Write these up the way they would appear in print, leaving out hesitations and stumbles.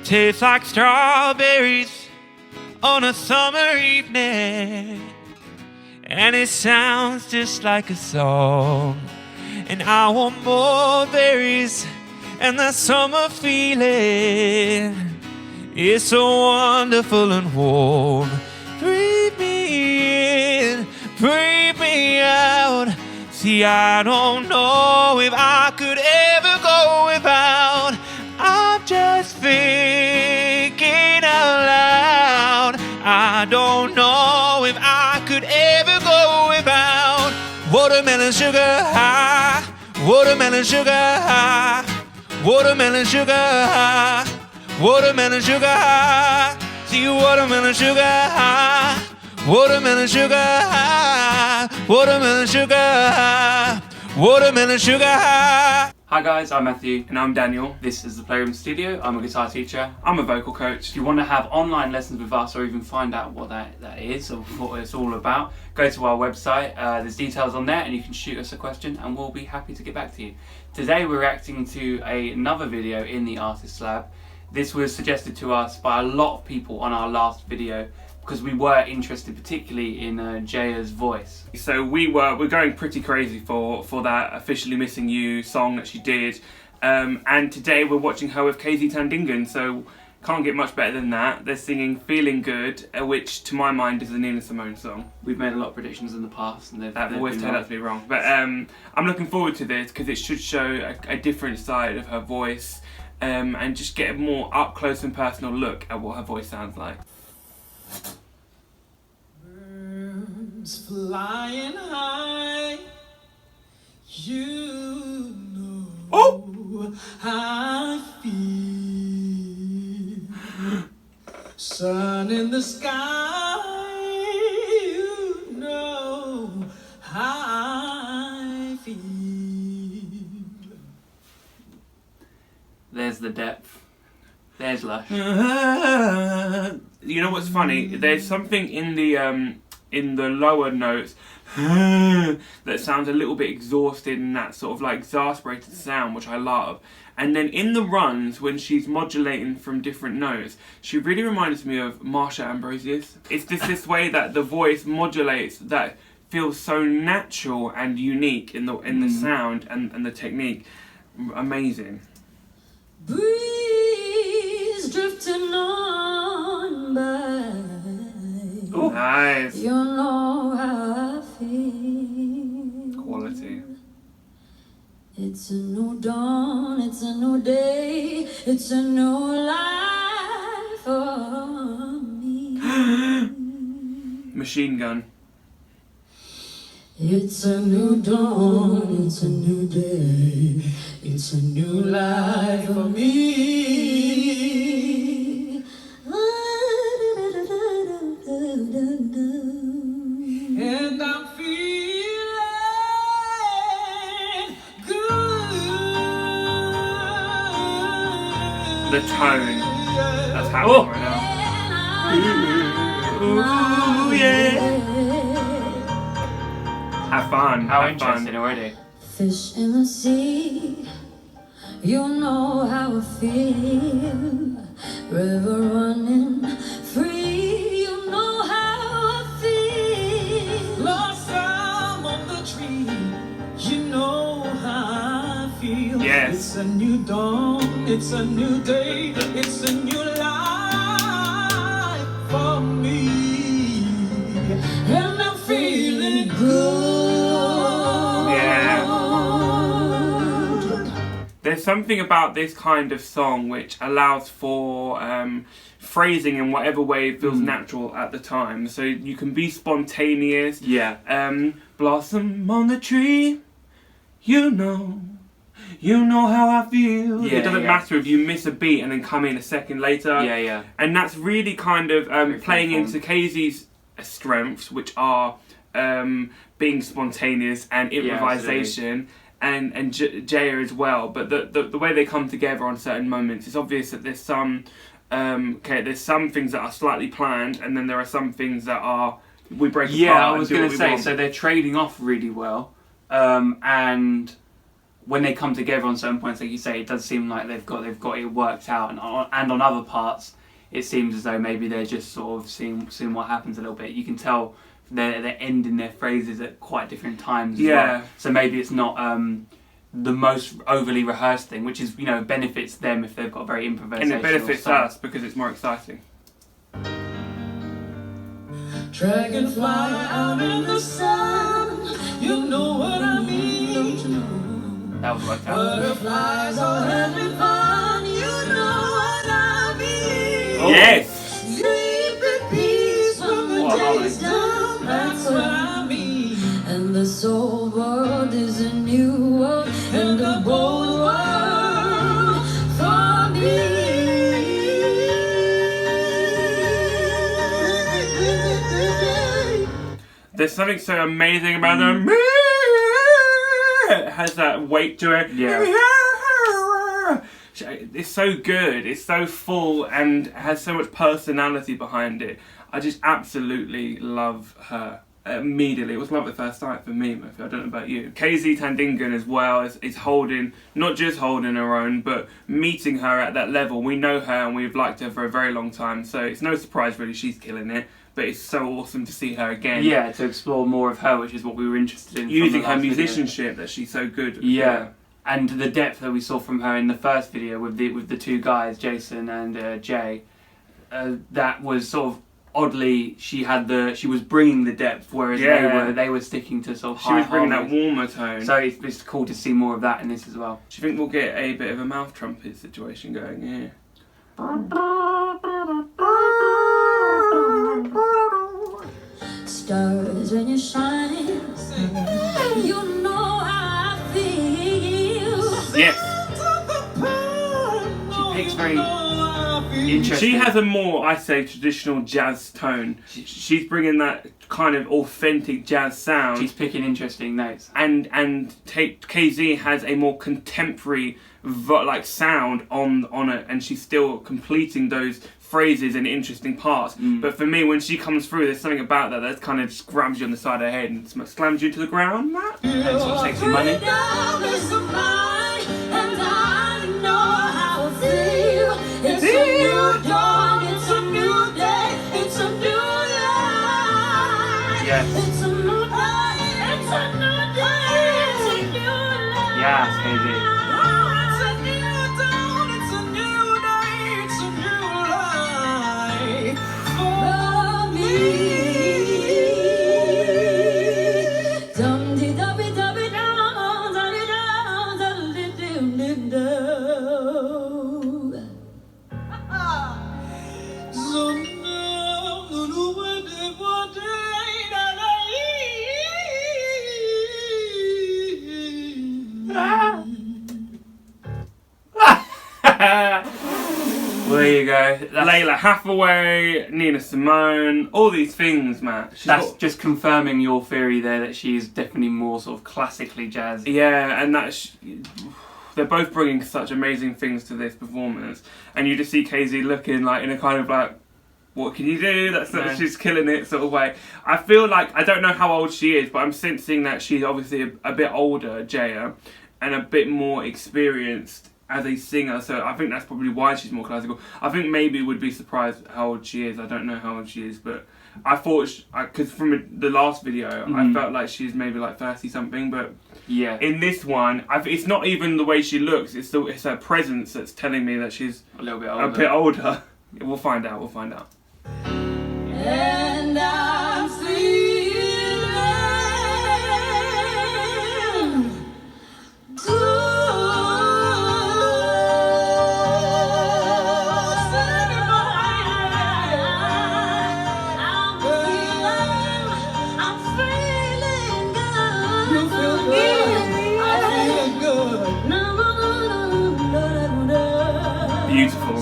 tastes like strawberries on a summer evening, and it sounds just like a song. And I want more berries and that summer feeling. It's so wonderful and warm. Breathe me in, breathe me out. See, I don't know if I could ever go without. I'm just thinking out loud. I don't know if I could ever go without watermelon sugar high, watermelon sugar high, watermelon sugar high, watermelon sugar high. See, watermelon sugar high, watermelon sugar high, watermelon sugar high, watermelon sugar high. Hi guys, I'm Matthew. And I'm Daniel. This is the Playroom Studio. I'm a guitar teacher. I'm a vocal coach. If you want to have online lessons with us or even find out what that is or what it's all about, go to our website. There's details on there and you can shoot us a question and we'll be happy to get back to you. Today we're reacting to another video in the ARITST Lab. This was suggested to us by a lot of people on our last video because we were interested particularly in Jaya's voice. So we're going pretty crazy for that Officially Missing You song that she did, and today we're watching her with Tandingan, so can't get much better than that. They're singing Feeling Good, which to my mind is a Nina Simone song. We've made a lot of predictions in the past and they've always turned out to be wrong, but I'm looking forward to this because it should show a different side of her voice, and just get a more up close and personal look at what her voice sounds like. Flying high, you know how I feel. Sun in the sky, you know how I feel. There's the depth. There's Lush. You know what's funny? There's something in the lower notes that sounds a little bit exhausted and that sort of like exasperated sound, which I love. And then in the runs, when she's modulating from different notes, she really reminds me of Marsha Ambrosius. It's just this way that the voice modulates that feels so natural and unique in the sound and the technique. Amazing. Breeze drifting on by. Oh, nice. You know how I feel. Quality. It's a new dawn, it's a new day, it's a new life for me. Machine Gun. It's a new dawn, it's a new day, it's a new life for me. And I'm feeling good. The tone. That's happening right now. Ooh, yeah. Have fun. How have interesting fun. already. Fish in the sea, you know how I feel. River running free, you know how I feel. Blossom on the tree, you know how I feel. Yes. It's a new dawn, it's a new day, it's a new life for me. And I'm feeling good. There's something about this kind of song which allows for phrasing in whatever way feels natural at the time. So you can be spontaneous. Yeah. Blossom on the tree, you know how I feel. Yeah, It doesn't matter if you miss a beat and then come in a second later. Yeah, yeah. And that's really kind of playing into Casey's strengths, which are being spontaneous and improvisation. And Jaya as well, but the way they come together on certain moments, it's obvious that there's some there's some things that are slightly planned, and then there are some things that are we break apart. Yeah, I was going to say, so they're trading off really well, and when they come together on certain points, like you say, it does seem like they've got it worked out, and on other parts, it seems as though maybe they're just sort of seeing what happens a little bit. You can tell they're ending their phrases at quite different times as well. So maybe it's not the most overly rehearsed thing, which is, you know, benefits them if they've got a very improvisational And it benefits style. us because it's more exciting. Dragonfly out in the sun, you know what I mean, don't you know? That was worked out. Butterflies are having fun, you know what I mean. Oh. Yes! Sleep in peace when the What a harmony. day's done, that's what I mean. And this old world is a new world, and a bold world for me. There's something so amazing about them. It has that weight to it. Yeah. It's so good. It's so full and has so much personality behind it. I just absolutely love her. Immediately, it was love at first sight for me, Murphy. I don't know about you. KZ Tandingan as well is holding, not just holding her own, but meeting her at that level. We know her and we've liked her for a very long time, so it's no surprise really she's killing it. But it's so awesome to see her again. Yeah, to explore more of her, which is what we were interested in. Using from her the last musicianship that she's so good at. Yeah. And the depth that we saw from her in the first video with the two guys, Jason and Jay, that was sort of oddly she was bringing the depth, whereas they were sticking to sort of She was high bringing harmonies. that warmer tone. So it's cool to see more of that in this as well. Do you think we'll get a bit of a mouth trumpet situation going here? Stars when you shine, you know how I feel. Yes. She picks very interesting. She has a more, I say, traditional jazz tone. She's bringing that kind of authentic jazz sound. She's picking interesting notes. And KZ has a more contemporary sound on it, and she's still completing those phrases and interesting parts. But for me, when she comes through, there's something about that kind of just grabs you on the side of the head and slams you to the ground. And sort of sexy money. It's a new dawn, it's a new day, it's a new life. Yes. It's a new day, it's a new day, it's a new life. Yes, KZ. It's a new dawn, it's a new day, it's a new life for me. Dum-de-dum-de-dum-de-dum, dum-de-dum-de-dum-de-dum. Well, there you go. Layla Hathaway, Nina Simone, all these things, man. That's just confirming your theory there that she's definitely more sort of classically jazz. Yeah, and they're both bringing such amazing things to this performance, and you just see KZ looking like in a kind of like, what can you do? She's killing it sort of way. I feel like, I don't know how old she is, but I'm sensing that she's obviously a bit older, Jaya, and a bit more experienced as a singer, so I think that's probably why she's more classical. I think maybe would be surprised how old she is. I don't know how old she is, but I thought, because from the last video, I felt like she's maybe like 30 something, but yeah, in this one, it's not even the way she looks, it's her presence that's telling me that she's a little bit older. We'll find out. And I'm feeling good. I'm feeling good. You feel good? I'm feeling good. Beautiful.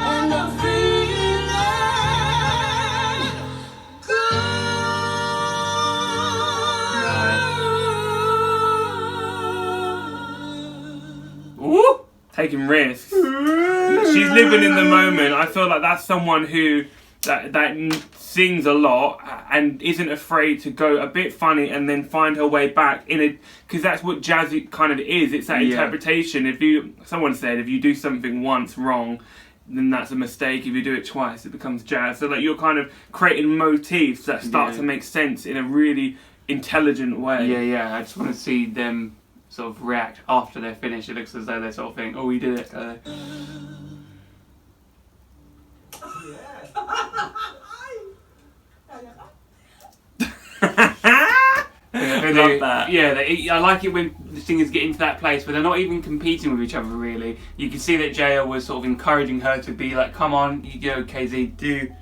And I'm feeling good. Ooh, taking risks. She's living in the moment. I feel like that's someone who that sings a lot and isn't afraid to go a bit funny and then find her way back in a, because that's what jazz kind of is. It's that interpretation. Someone said if you do something once wrong, then that's a mistake. If you do it twice, it becomes jazz. So like you're kind of creating motifs that start to make sense in a really intelligent way. Yeah. I just want to see them sort of react after they're finished. It looks as though they're sort of thinking, oh, we did it. I love that. Yeah, I like it when the singers get into that place where they're not even competing with each other really. You can see that Jaya was sort of encouraging her to be like, come on, you go KZ, do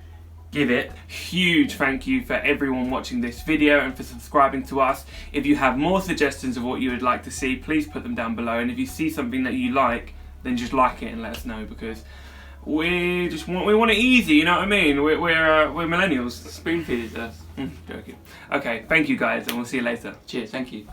give it. Huge thank you for everyone watching this video and for subscribing to us. If you have more suggestions of what you would like to see, please put them down below, and if you see something that you like, then just like it and let us know, because we want it easy, you know what I mean? We're millennials. Spoon feed it us. Joking. Okay, thank you guys, and we'll see you later. Cheers, thank you.